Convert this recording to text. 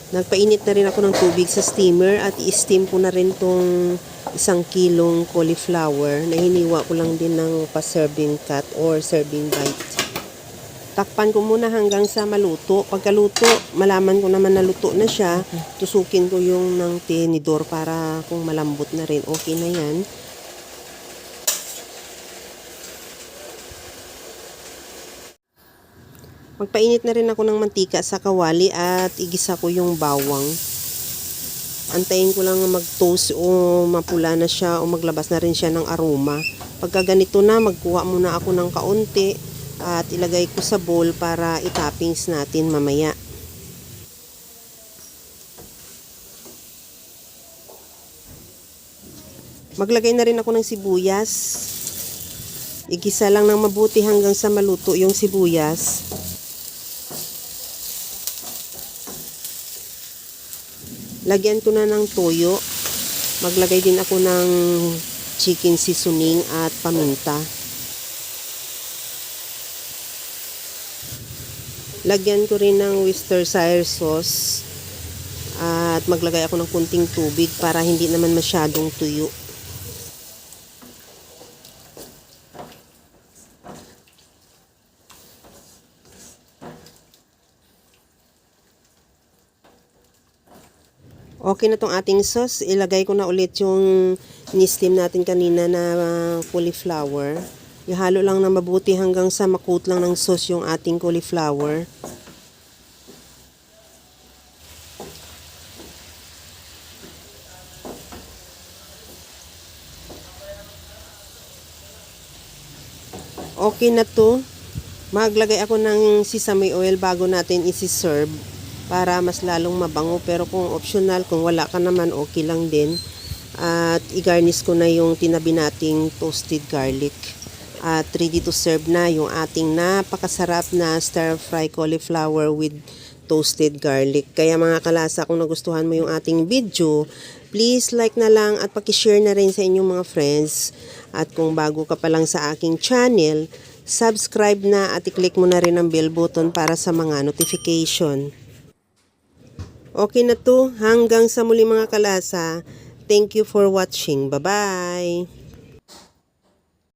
Nagpainit na rin ako ng tubig sa steamer at i-steam ko na rin tong 1 kilong cauliflower na hiniwa ko lang din ng pa-serving cut or serving bite. Takpan ko muna hanggang sa maluto. Pagkaluto, malaman ko naman na luto na siya. Tusukin ko yung ng tinidor para kung malambot na rin, okay na yan. Magpainit na rin ako ng mantika sa kawali at igisa ko yung bawang. Antayin ko lang mag-toast o mapula na siya o maglabas na rin siya ng aroma. Pagka ganito na, magkuha muna ako ng kaunti at ilagay ko sa bowl para itoppings natin mamaya. Maglagay na rin ako ng sibuyas. Igisa lang ng mabuti hanggang sa maluto yung sibuyas. Lagyan ko na ng toyo. Maglagay din ako ng chicken seasoning at paminta. Lagyan ko rin ng Worcestershire sauce. At maglagay ako ng kunting tubig para hindi naman masyadong tuyo. Okay na tong ating sauce. Ilagay ko na ulit yung ni-steam natin kanina na cauliflower. Ihalo lang na mabuti hanggang sa makoat lang ng sauce yung ating cauliflower. Okay na to. Maglagay ako ng sesame oil bago natin isi-serve para mas lalong mabango, pero kung optional, kung wala ka naman, okay lang din. At i-garnish ko na yung tinabi nating toasted garlic. At ready to serve na yung ating napakasarap na stir-fry cauliflower with toasted garlic. Kaya mga kalasa, kung nagustuhan mo yung ating video, please like na lang at paki-share na rin sa inyong mga friends. At kung bago ka pa lang sa aking channel, subscribe na at i-click mo na rin ang bell button para sa mga notification. Okay na to. Hanggang sa muli mga kalasa. Thank you for watching. Bye-bye.